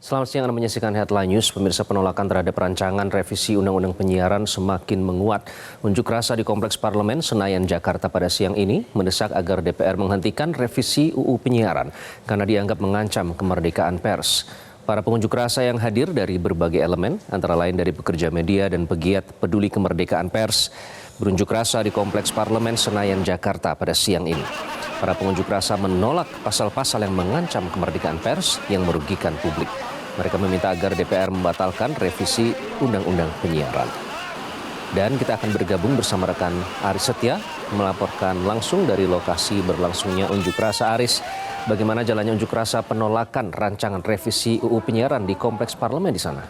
Selamat siang, Anda menyaksikan Headline News. Pemirsa, penolakan terhadap rancangan revisi Undang-Undang Penyiaran semakin menguat. Unjuk rasa di Kompleks Parlemen Senayan, Jakarta pada siang ini mendesak agar DPR menghentikan revisi UU Penyiaran karena dianggap mengancam kemerdekaan pers. Para pengunjuk rasa yang hadir dari berbagai elemen, antara lain dari pekerja media dan pegiat peduli kemerdekaan pers, berunjuk rasa di Kompleks Parlemen Senayan, Jakarta pada siang ini. Para pengunjuk rasa menolak pasal-pasal yang mengancam kemerdekaan pers yang merugikan publik. Mereka meminta agar DPR membatalkan revisi Undang-Undang Penyiaran. Dan kita akan bergabung bersama rekan Aris Setia melaporkan langsung dari lokasi berlangsungnya unjuk rasa. Aris, bagaimana jalannya unjuk rasa penolakan rancangan revisi UU Penyiaran di Kompleks Parlemen di sana?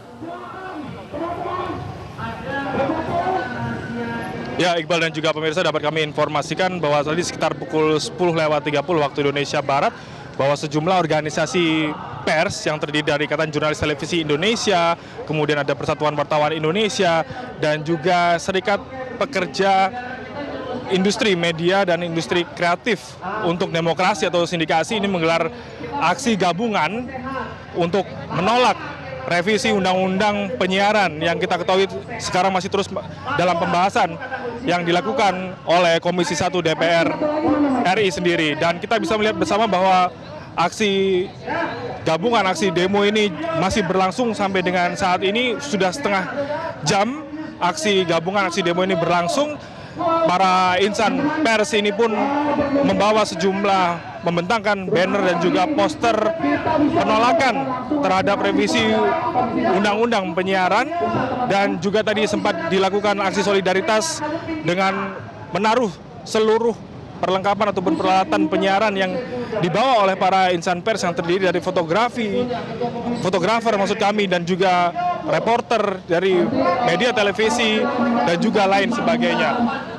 Ya, Iqbal dan juga pemirsa, dapat kami informasikan bahwa tadi sekitar pukul 10.30 waktu Indonesia Barat, bahwa sejumlah organisasi pers yang terdiri dari Ikatan Jurnalis Televisi Indonesia, kemudian ada Persatuan Wartawan Indonesia, dan juga Serikat Pekerja Industri Media dan Industri Kreatif untuk Demokrasi atau Sindikasi ini menggelar aksi gabungan untuk menolak revisi Undang-Undang Penyiaran yang kita ketahui sekarang masih terus dalam pembahasan yang dilakukan oleh Komisi 1 DPR RI sendiri. Dan kita bisa melihat bersama bahwa aksi gabungan, aksi demo ini masih berlangsung sampai dengan saat ini. Sudah setengah jam aksi gabungan, aksi demo ini berlangsung. Para insan pers ini pun membawa sejumlah, membentangkan banner dan juga poster penolakan terhadap revisi Undang-Undang Penyiaran. Dan juga tadi sempat dilakukan aksi solidaritas dengan menaruh seluruh perlengkapan ataupun peralatan penyiaran yang dibawa oleh para insan pers yang terdiri dari fotografer maksud kami, dan juga reporter dari media televisi dan juga lain sebagainya.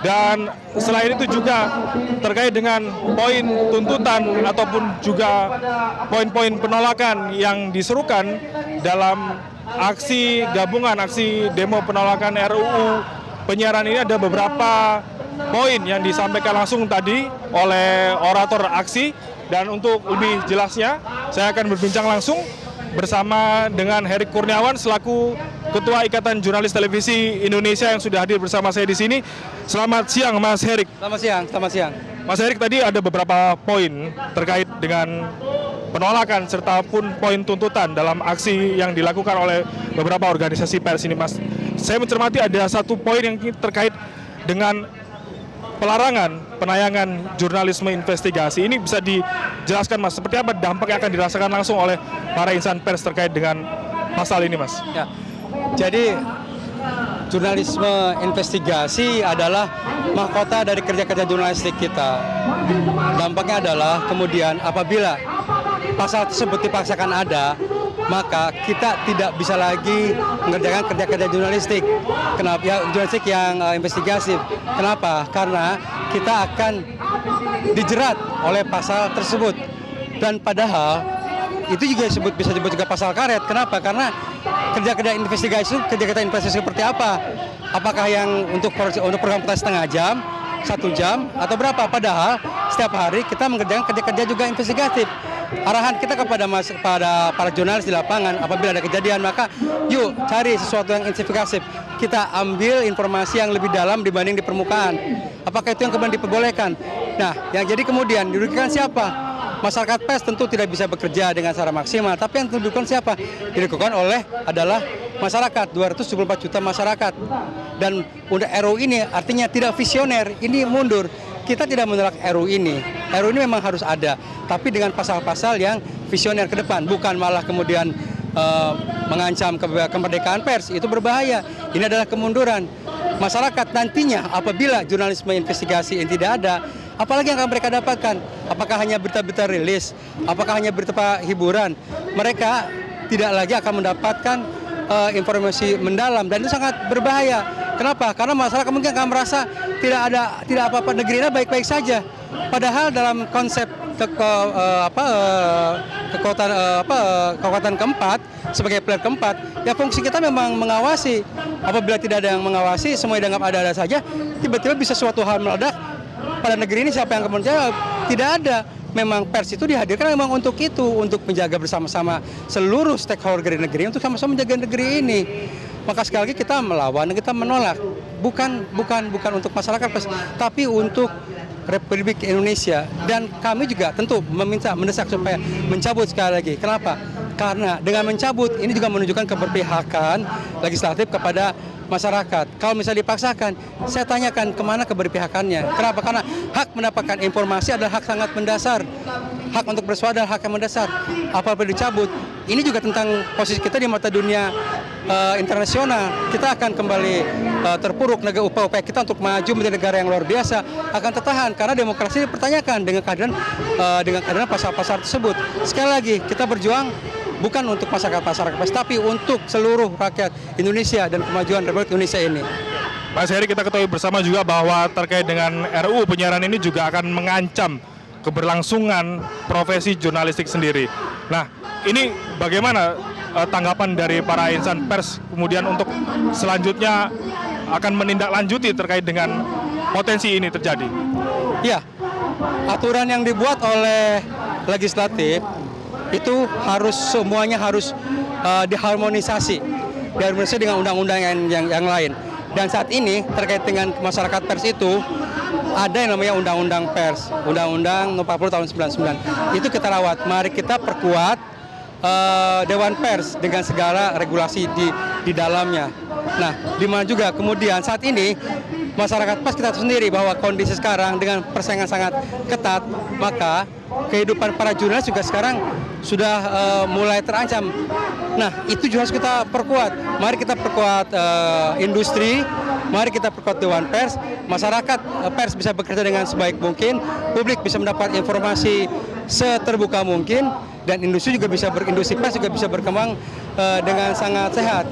Dan selain itu juga terkait dengan poin tuntutan ataupun juga poin-poin penolakan yang diserukan dalam aksi gabungan, aksi demo penolakan RUU Penyiaran ini, ada beberapa poin yang disampaikan langsung tadi oleh orator aksi. Dan untuk lebih jelasnya, saya akan berbincang langsung bersama dengan Herik Kurniawan selaku Ketua Ikatan Jurnalis Televisi Indonesia yang sudah hadir bersama saya di sini. Selamat siang, Mas Herik. Selamat siang. Mas Herik, tadi ada beberapa poin terkait dengan penolakan serta pun poin tuntutan dalam aksi yang dilakukan oleh beberapa organisasi pers ini, Mas. Saya mencermati ada satu poin yang terkait dengan pelarangan penayangan jurnalisme investigasi. Ini bisa dijelaskan, Mas, seperti apa dampak yang akan dirasakan langsung oleh para insan pers terkait dengan pasal ini, Mas? Ya, jadi jurnalisme investigasi adalah mahkota dari kerja-kerja jurnalistik kita. Dampaknya adalah kemudian apabila pasal tersebut dipaksakan ada, maka kita tidak bisa lagi mengerjakan kerja-kerja jurnalistik. Kenapa? Ya, jurnalistik yang investigatif. Kenapa? Karena kita akan dijerat oleh pasal tersebut. Dan padahal itu juga bisa disebut juga pasal karet. Kenapa? Karena kerja-kerja investigasi itu kerja-kerja investigasi seperti apa? Apakah yang untuk program kita setengah jam, 1 jam, atau berapa? Padahal setiap hari kita mengerjakan kerja-kerja juga investigatif. Arahan kita kepada para jurnalis di lapangan, apabila ada kejadian, maka yuk cari sesuatu yang investigatif. Kita ambil informasi yang lebih dalam dibanding di permukaan. Apakah itu yang kemudian diperbolehkan? Nah, yang jadi kemudian dirugikan siapa? Masyarakat pers tentu tidak bisa bekerja dengan secara maksimal, tapi yang dirugikan siapa? Dirugikan adalah masyarakat, 274 juta masyarakat. Dan RUU ini artinya tidak visioner, ini mundur. Kita tidak menolak RUU ini. RUU ini memang harus ada, tapi dengan pasal-pasal yang visioner ke depan, bukan malah kemudian mengancam kemerdekaan pers. Itu berbahaya. Ini adalah kemunduran. Masyarakat nantinya apabila jurnalisme investigasi ini tidak ada, apalagi yang akan mereka dapatkan? Apakah hanya berita-berita rilis? Apakah hanya berita hiburan? Mereka tidak lagi akan mendapatkan informasi mendalam, dan itu sangat berbahaya. Kenapa? Karena masyarakat mungkin akan merasa tidak apa-apa, negeri ini baik-baik saja. Padahal dalam konsep kekuatan keempat sebagai pilar keempat, ya fungsi kita memang mengawasi. Apabila tidak ada yang mengawasi, semua dianggap ada-ada saja, tiba-tiba bisa suatu hal meledak pada negeri ini, siapa yang akan menjawab? Tidak ada. memang pers itu dihadirkan memang untuk itu, untuk menjaga bersama-sama seluruh stakeholder negeri untuk sama-sama menjaga negeri ini. Maka sekali lagi kita melawan, kita menolak, bukan untuk masyarakat pers, tapi untuk Republik Indonesia. Dan kami juga tentu mendesak supaya mencabut sekali lagi. Kenapa? Karena dengan mencabut ini juga menunjukkan keberpihakan legislatif kepada masyarakat. Kalau misalnya dipaksakan, saya tanyakan kemana keberpihakannya. Kenapa? Karena hak mendapatkan informasi adalah hak sangat mendasar. Hak untuk bersuara adalah hak yang mendasar. Apabila dicabut, ini juga tentang posisi kita di mata dunia internasional. Kita akan kembali terpuruk. Upaya kita untuk maju menjadi negara yang luar biasa akan tertahan karena demokrasi dipertanyakan dengan kehadiran pasar-pasar tersebut. Sekali lagi, kita berjuang bukan untuk masyarakat pers, tapi untuk seluruh rakyat Indonesia dan kemajuan Republik Indonesia ini. Mas Heri, kita ketahui bersama juga bahwa terkait dengan RUU penyiaran ini juga akan mengancam keberlangsungan profesi jurnalistik sendiri. Nah, ini bagaimana tanggapan dari para insan pers kemudian untuk selanjutnya akan menindaklanjuti terkait dengan potensi ini terjadi? Ya, aturan yang dibuat oleh legislatif itu semuanya harus diharmonisasi dengan undang-undang yang lain. Dan saat ini terkait dengan masyarakat pers itu ada yang namanya Undang-Undang Pers, Undang-Undang 40 tahun 99. Itu kita rawat. Mari kita perkuat Dewan Pers dengan segala regulasi di dalamnya. Nah, di mana juga kemudian saat ini masyarakat pers kita tahu sendiri bahwa kondisi sekarang dengan persaingan sangat ketat, maka kehidupan para jurnalis juga sekarang sudah mulai terancam. Nah, itu juga harus kita perkuat. Mari kita perkuat industri, mari kita perkuat Dewan Pers, masyarakat pers bisa bekerja dengan sebaik mungkin, publik bisa mendapat informasi seterbuka mungkin, dan industri pers juga bisa berkembang dengan sangat sehat.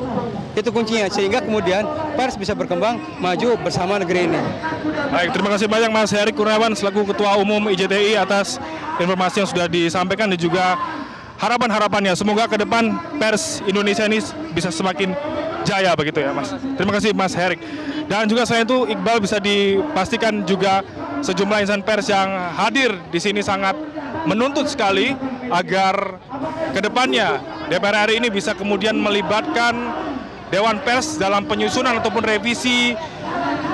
Itu kuncinya, sehingga kemudian pers bisa berkembang maju bersama negeri ini. Baik, terima kasih banyak Mas Heri Kurniawan selaku Ketua Umum IJTI atas informasi yang sudah disampaikan dan juga harapan-harapannya. Semoga ke depan pers Indonesia ini bisa semakin jaya begitu ya Mas. Terima kasih Mas Heri. Dan juga selain itu Iqbal, bisa dipastikan juga sejumlah insan pers yang hadir di sini sangat menuntut sekali agar ke depannya DPR RI ini bisa kemudian melibatkan Dewan Pers dalam penyusunan ataupun revisi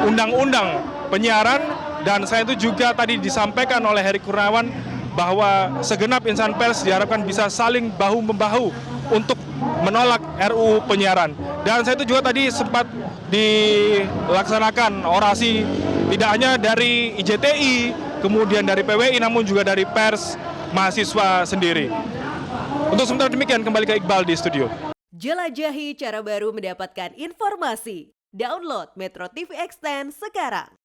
undang-undang penyiaran. Dan selain itu juga tadi disampaikan oleh Heri Kurniawan bahwa segenap insan pers diharapkan bisa saling bahu-membahu untuk menolak RUU penyiaran. Dan saya itu juga tadi sempat dilaksanakan orasi tidak hanya dari IJTI, kemudian dari PWI, namun juga dari pers mahasiswa sendiri. Untuk sementara demikian, kembali ke Iqbal di studio. Jelajahi cara baru mendapatkan informasi. Download Metro TV Extend sekarang.